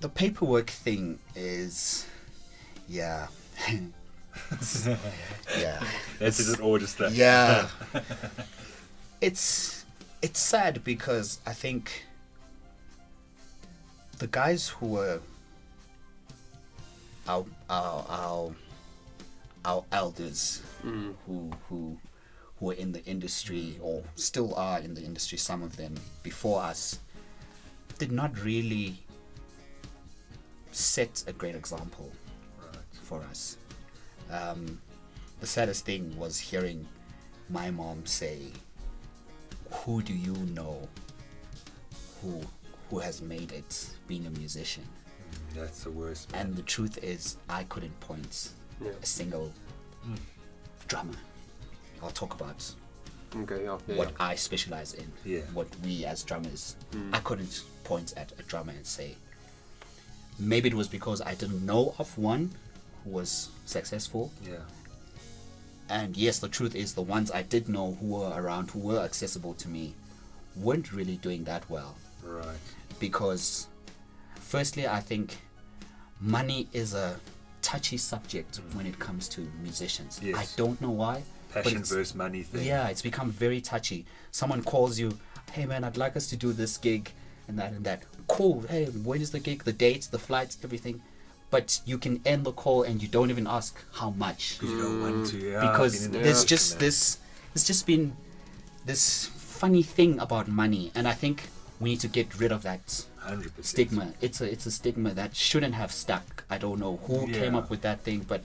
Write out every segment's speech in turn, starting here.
The paperwork thing is, yeah. Yeah. That's just all just that. Yeah. It's sad because I think the guys who were our elders who were in the industry or still are in the industry, some of them before us, did not really set a great example for us. The saddest thing was hearing my mom say, who do you know who has made it being a musician? That's the worst, man. And the truth is, I couldn't point a single drummer. I'll talk about what I specialize in, what we as drummers. I couldn't point at a drummer and say, maybe it was because I didn't know of one who was successful. Yeah. And yes, the truth is, the ones I did know who were around, who were accessible to me, weren't really doing that well. Right. Because firstly, I think money is a touchy subject when it comes to musicians. Yes. I don't know why. Passion versus money thing. Yeah, it's become very touchy. Someone calls you, hey man, I'd like us to do this gig and that and that. Cool, hey, when is the gig, the dates, the flights, everything. But you can end the call and you don't even ask how much. Because you don't want to, because there's just it's just been this funny thing about money, and I think we need to get rid of that 100%. stigma. It's a stigma that shouldn't have stuck. I don't know who came up with that thing, but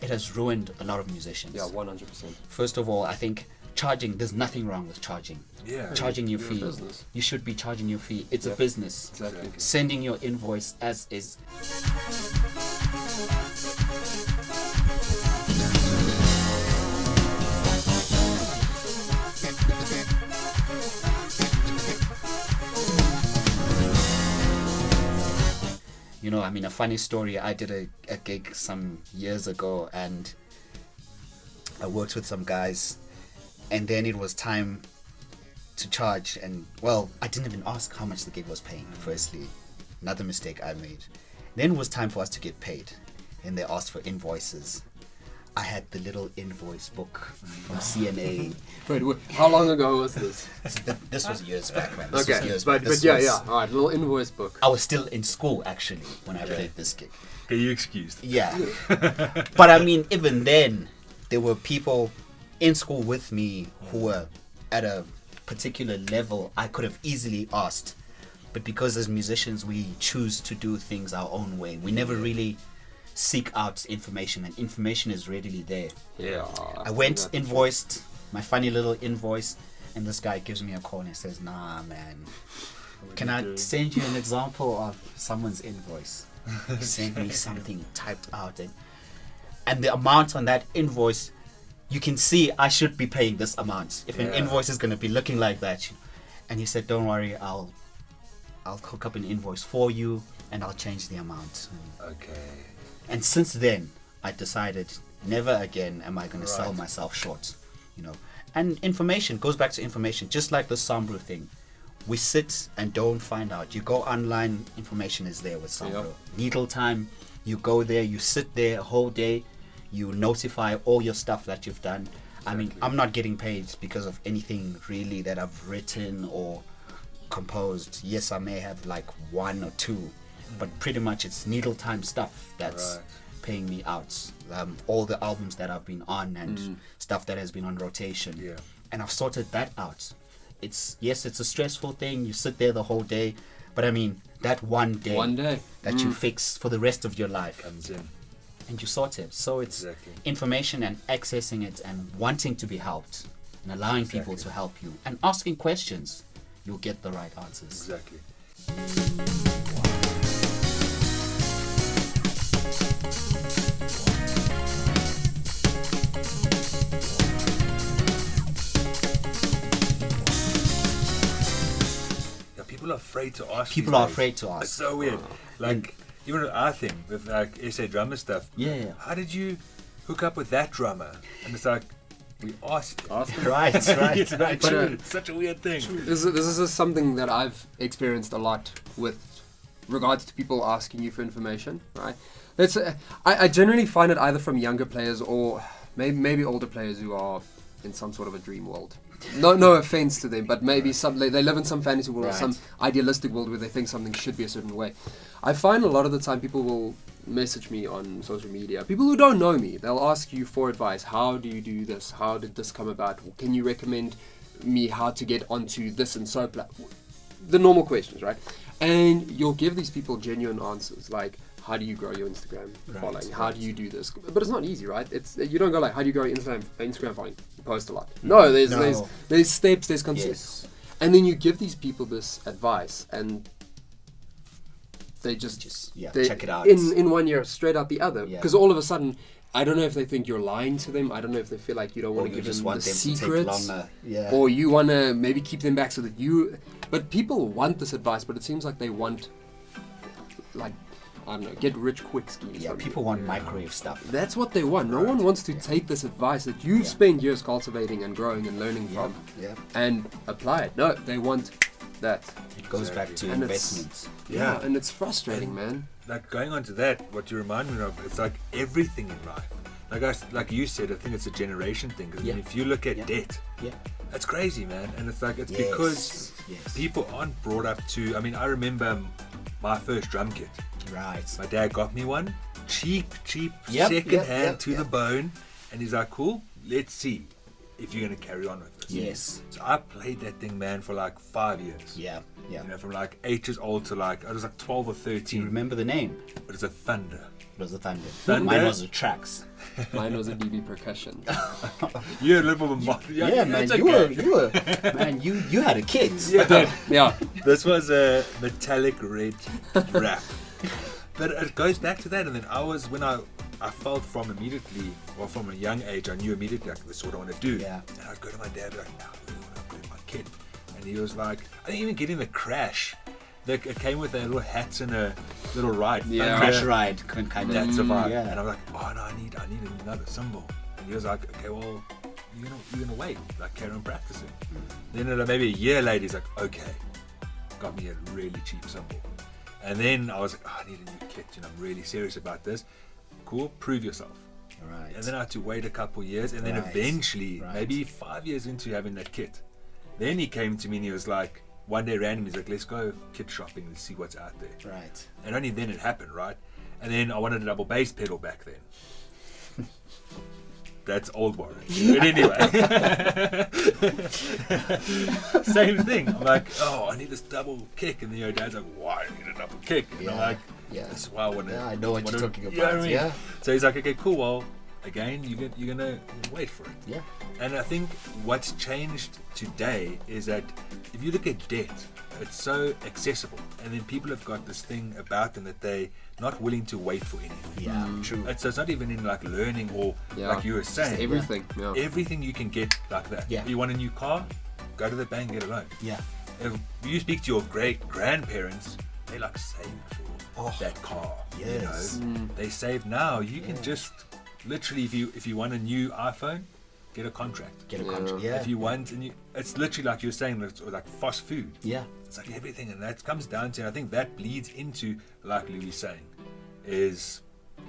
it has ruined a lot of musicians. Yeah, 100%. First of all, I think charging, there's nothing wrong with charging. Yeah. Charging your You're a fee. business. You should be charging your fee. It's a business. Exactly. Sending your invoice as is. You know, I mean, a funny story, I did a gig some years ago and I worked with some guys, and then it was time to charge, and well, I didn't even ask how much the gig was paying, firstly. Another mistake I made. Then it was time for us to get paid, and they asked for invoices. I had the little invoice book from CNA. Wait, how long ago was this? This was years back, man. This Okay, was years but back. This yeah, was- yeah. All right, little invoice book. I was still in school, actually, when I played this gig. Are you excused? Yeah. But I mean, even then, there were people in school with me who were at a particular level I could have easily asked. But because as musicians, we choose to do things our own way. We never really seek out information, and information is readily there. Yeah. I went, invoiced my funny little invoice, and this guy gives me a call and he says, nah, man, can I send you an example of someone's invoice? He sent me something typed out, and the amount on that invoice, you can see I should be paying this amount if an invoice is going to be looking like that. And he said, don't worry, I'll hook up an invoice for you and I'll change the amount. Okay. And since then, I decided never again am I going to sell myself short, you know. And information goes back to information, just like the SAMRO thing. We sit and don't find out. You go online, information is there with SAMRO. Yep. Needle time, you go there, you sit there a whole day, you notify all your stuff that you've done. I mean, I'm not getting paid because of anything really that I've written or composed. Yes, I may have like one or two, but pretty much it's needle time stuff that's paying me out. All the albums that I've been on and stuff that has been on rotation. Yeah. And I've sorted that out. It's a stressful thing. You sit there the whole day, but I mean, that one day that you fix for the rest of your life Comes in. and you sort it. So it's information and accessing it and wanting to be helped and allowing people to help you and asking questions. You'll get the right answers. Exactly. Yeah, people are afraid to ask. People these are days. afraid to It's ask. so weird. Like, even our thing with like SA drummer stuff. Yeah. How did you hook up with that drummer? And it's like, we asked. Right. But, But, it's such a weird thing. This is something that I've experienced a lot with regards to people asking you for information, right? I generally find it either from younger players or maybe older players who are in some sort of a dream world. No offense to them, but maybe they live in some fantasy world, some idealistic world where they think something should be a certain way. I find a lot of the time people will message me on social media. People who don't know me, they'll ask you for advice. How do you do this? How did this come about? Can you recommend me how to get onto this and so the normal questions, right? And you'll give these people genuine answers, like, how do you grow your Instagram following? How do you do this? But it's not easy, right? You don't go like, how do you grow your Instagram following? You post a lot. No, there's steps, there's concepts. Yes. And then you give these people this advice, and they just check it out. In 1 year, straight out the other. Because all of a sudden, I don't know if they think you're lying to them. I don't know if they feel like you don't want to give them the secrets. Or you want to maybe keep them back so that you... But people want this advice, but it seems like they want, like, I don't know, get rich quick schemes. Yeah, people want microwave stuff. That's what they want. No one wants to take this advice that you've spent years cultivating and growing and learning from and apply it. No, they want that. It goes back to investments. Yeah, and it's frustrating, man. Like, going on to that, what you remind me of, it's like everything in life. Like you said, I think it's a generation thing. Because if you look at debt, it's crazy, man. And it's like, it's because people aren't brought up to... I mean, I remember my first drum kit. Right. My dad got me one. Cheap, second hand to the bone. And he's like, cool, let's see if you're going to carry on with this. Yes. So I played that thing, man, for like 5 years. Yeah. You know, from like 8 years old to like, I was like 12 or 13. Do you remember the name? It was a Thunder. It was a Thunder. Mine was a Trax. Mine was a DB Percussion. You're a little bit more. Yeah, man, you were, man, you had a kit. Yeah. This was a metallic red wrap. But it goes back to that, and then when I felt from a young age, I knew immediately, like, this is what I want to do. Yeah. And I'd go to my dad and be like, no, I really want to upgrade my kit. And he was like, I didn't even get in the Crash. It came with a little hat and a little ride. Yeah. Crash ride, kind of. That's a vibe. Yeah. And I'm like, oh no, I need another cymbal. And he was like, okay, well, you're gonna wait, like, carry on practicing. Then maybe a year later, he's like, okay, got me a really cheap cymbal. And then I was like, I need a new kit, I'm really serious about this. Cool, prove yourself. Right. And then I had to wait a couple years, and then eventually, maybe 5 years into having that kit, then he came to me and he was like, one day randomly, he's like, let's go kit shopping and see what's out there. Right. And only then it happened, right? And then I wanted a double bass pedal back then. That's old Warren. But anyway. Same thing. I'm like, oh, I need this double kick. And then your dad's like, why do you need a double kick? And I'm like, this is why I want to. Yeah, I know what you're talking about. You know what I mean? Yeah. So he's like, okay, cool. Well, again, you're gonna wait for it. Yeah. And I think what's changed today is that if you look at debt, it's so accessible, and then people have got this thing about them that they're not willing to wait for anything. Yeah, true. So it's not even in like learning or like you were saying. Just everything. Yeah. Everything you can get like that. Yeah. You want a new car? Go to the bank and get a loan. Yeah. If you speak to your great grandparents, they like save for that car. Yes. You know, they save now. You can just literally, if you want a new iPhone, get a contract. Get a contract. Yeah. If you want, it's literally like you're saying, like fast food. Yeah. It's like everything, and that comes down to, and I think that bleeds into, like Louis saying, is,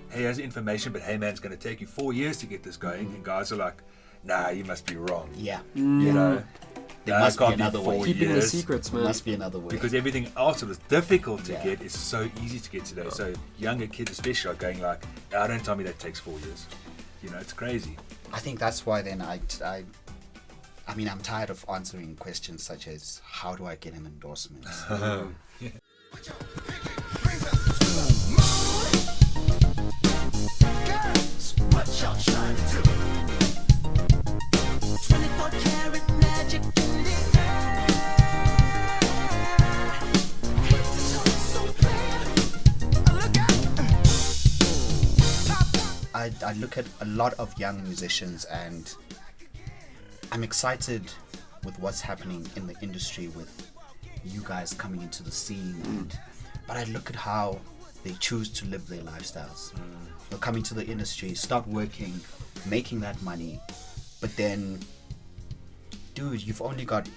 hey, here's information, but hey, man, it's going to take you 4 years to get this going, and guys are like, nah, you must be wrong. Yeah. You know, there must be another way. Keeping the secrets, man. Must be another way. Because everything else that was difficult to get is so easy to get today. So younger kids especially are going like, oh, don't tell me that takes 4 years. You know, it's crazy. I think that's why then I mean, I'm tired of answering questions such as, how do I get an endorsement? I look at a lot of young musicians, and I'm excited with what's happening in the industry with you guys coming into the scene, but I look at how they choose to live their lifestyles. They'll come into the industry, start working, making that money, but then, dude, you've only got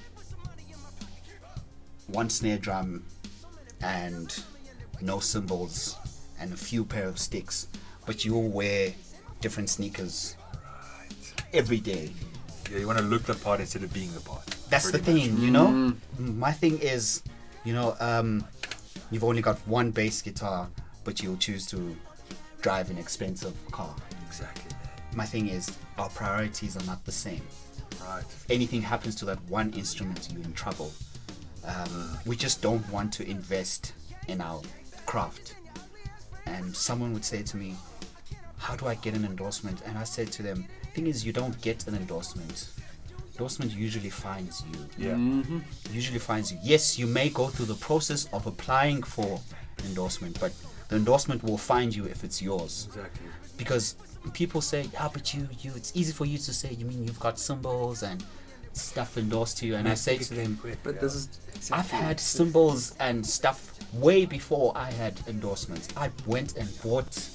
one snare drum and no symbols and a few pair of sticks, but you'll wear different sneakers every day. Yeah, you want to look the part instead of being the part. That's the pretty thing, you know. My thing is, you know, you've only got one bass guitar, but you'll choose to drive an expensive car. much. Exactly. My thing is, our priorities are not the same. Right. If anything happens to that one instrument, you're in trouble. We just don't want to invest in our craft. And someone would say to me, how do I get an endorsement? And I said to them, thing is, you don't get an endorsement. Endorsement usually finds you. Yeah. Usually finds you. Yes, you may go through the process of applying for an endorsement, but the endorsement will find you if it's yours. Exactly. Because people say, yeah, but you it's easy for you to say, you mean you've got symbols and stuff endorsed to you. And I say to them, But this is I've had symbols and stuff way before I had endorsements. I went and bought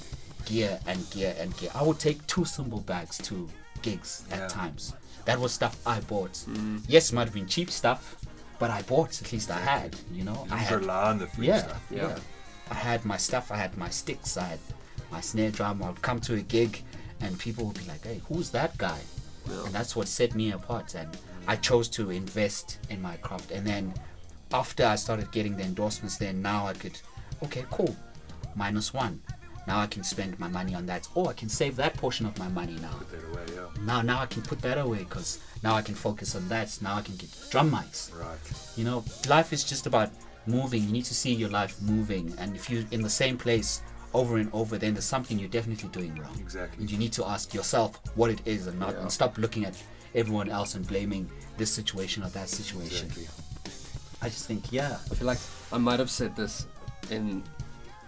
gear and gear and gear. I would take 2 symbol bags to gigs Yeah. at times. That was stuff I bought. Yes, it might have been cheap stuff, but I bought, at least I had, you know. You I just had, rely on the free yeah, stuff. yeah. I had my stuff, I had my sticks, I had my snare drum. I would come to a gig and people would be like, hey, who's that guy? Yeah. And that's what set me apart. And I chose to invest in my craft. And then after I started getting the endorsements, then now I could, okay, cool, -1. Now I can spend my money on that, or I can save that portion of my money now. Put that away, yeah. Now I can put that away because now I can focus on that. Now I can get drum mics. Right. You know, life is just about moving. You need to see your life moving, and if you're in the same place over and over, then there's something you're definitely doing wrong. Exactly. And you need to ask yourself what it is, and not Yeah. and stop looking at everyone else and blaming this situation or that situation. Exactly. I just think, yeah, I feel like I might have said this in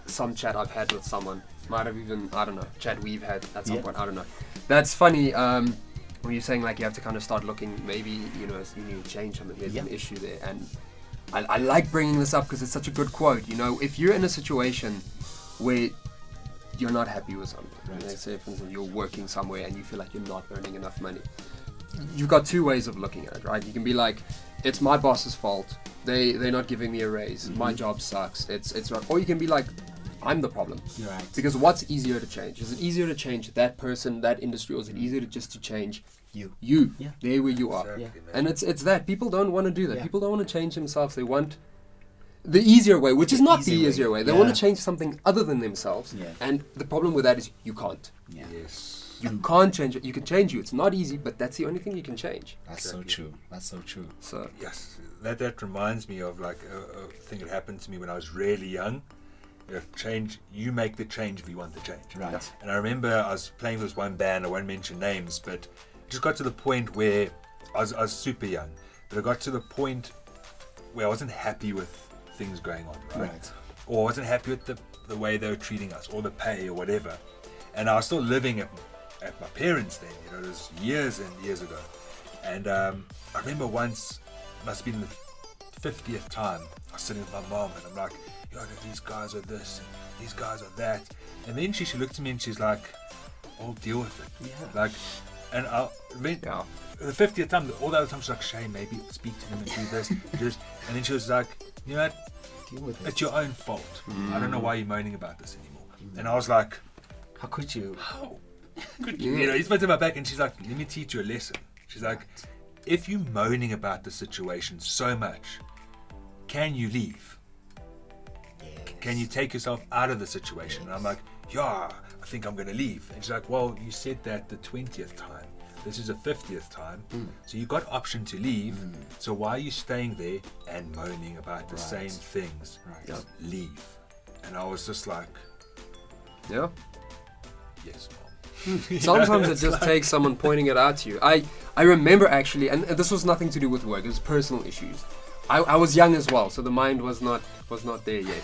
some chat I've had with someone. Might have even, I don't know, chat we've had at some Yeah. point. I don't know. That's funny. When you're saying like you have to kind of start looking, maybe you know you need to change something. There's Yeah. an issue there, and I like bringing this up because it's such a good quote. You know, if you're in a situation where you're not happy with something, Right. let's say for instance you're working somewhere and you feel like you're not earning enough money, you've got 2 ways of looking at it, right? You can be like, it's my boss's fault. They're not giving me a raise. My job sucks. It's right. Or you can be like, I'm the problem. you're right. Because what's easier to change? Is it easier to change that person, that industry, or is it easier to just to change You. you, Yeah. there where you are? Exactly, man. And it's that people don't want to do that. Yeah. People don't want to change themselves. They want the easier way, which is The not the easy way. easier way. They Yeah. want to change something other than themselves. Yeah. And the problem with that is you can't. Yeah. Yes. You can't change it. You can change you. It's not easy, but that's the only thing you can change. That's so Exactly. true. That's so true. So Yes. That reminds me of like a thing that happened to me when I was really young. You make the change if you want the change. Right. Yeah. And I remember I was playing with this one band, I won't mention names, but it just got to the point where I was super young, but I got to the point where I wasn't happy with things going on, right? Right. Or I wasn't happy with the way they were treating us, or the pay, or whatever. And I was still living at my parents then, you know, it was years and years ago. And I remember once, must have been the 50th time, I was sitting with my mom and I'm like, yo, these guys are this, and these guys are that. And then she looked at me and she's like, I'll deal with it. Yeah. Like, and yeah. the 50th time, all the other time she's like, Shay, maybe speak to them and do this, do this. And then she was like, you know what, Deal with it. it's your own fault. I don't know why you're moaning about this anymore. And I was like, How could you? how could you? You know, he's put my back and she's like, let me teach you a lesson. She's like, if you're moaning about the situation so much, can you leave? Can you take yourself out of the situation? And I'm like, yeah, I think I'm going to leave. And she's like, well, you said that the 20th time. This is the 50th time. So you got option to leave. So why are you staying there and moaning about the Right. same things? Right. Yeah. Leave. And I was just like, Yeah. yes, mom. Sometimes it it's just takes someone pointing it out to you. I remember actually, and this was nothing to do with work. It was personal issues. I was young as well, so the mind was not there yet,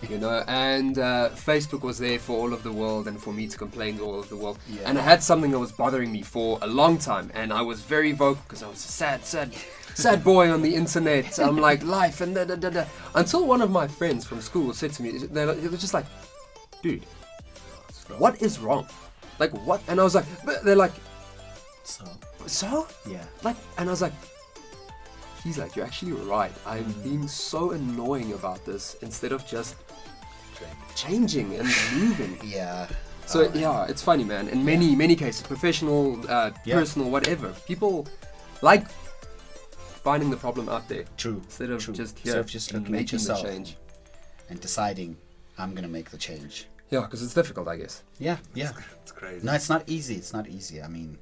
you know. And Facebook was there for all of the world, and for me to complain to all of the world. Yeah. And I had something that was bothering me for a long time, and I was very vocal because I was a sad boy on the internet. I'm like life and da da da da. Until one of my friends from school said to me, they were just like, dude, what is wrong? Like what? And I was like, they're like, so? Yeah. Like, and I was like, he's like, you're actually right. I'm being so annoying about this instead of just changing and moving. Yeah. So yeah, it's funny, man. In many cases, professional, personal, whatever, people like finding the problem out there. True. Instead of Instead just of just looking at making the yourself change. and deciding, I'm gonna make the change. Yeah, because it's difficult, I guess. Yeah. It's crazy. No, it's not easy. It's not easy. I mean,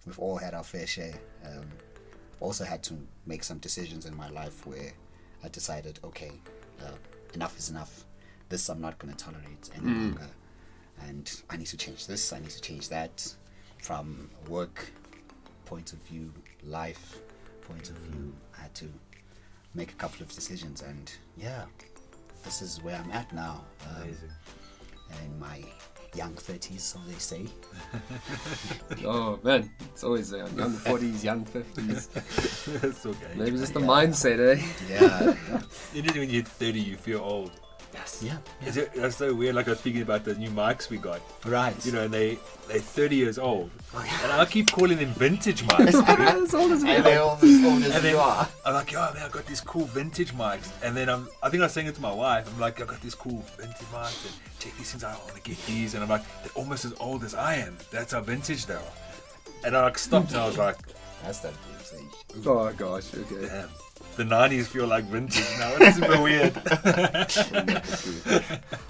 we've all had our fair share. Also had to make some decisions in my life where I decided, okay, enough is enough. This I'm not going to tolerate any longer. And I need to change this, I need to change that. From work point of view, life point of view, I had to make a couple of decisions. And yeah, this is where I'm at now. Amazing. In my young 30s, so they say. Oh man, it's always there. Young 40s, young 50s. That's okay. Maybe just the mindset, eh? Yeah. You know, when you hit 30, you feel old. Yes. Yeah. That's so weird. Like I was speaking about the new mics we got. Right. You know, and they're 30 years old. And I keep calling them vintage mics. As old as we And are. they're all as old as And then you are. I'm like, yo, man, I got these cool vintage mics. And then I think I was saying it to my wife. I'm like, I got these cool vintage mics. And check these things out. I want to get these. And I'm like, they're almost as old as I am. That's how vintage they are. And I like stopped and I was like, That's that vintage. Oh gosh, okay. damn. The 90s feel like vintage now. It's super weird.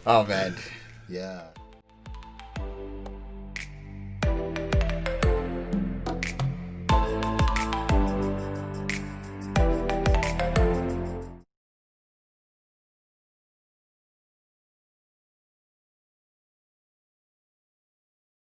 Oh man. Yeah.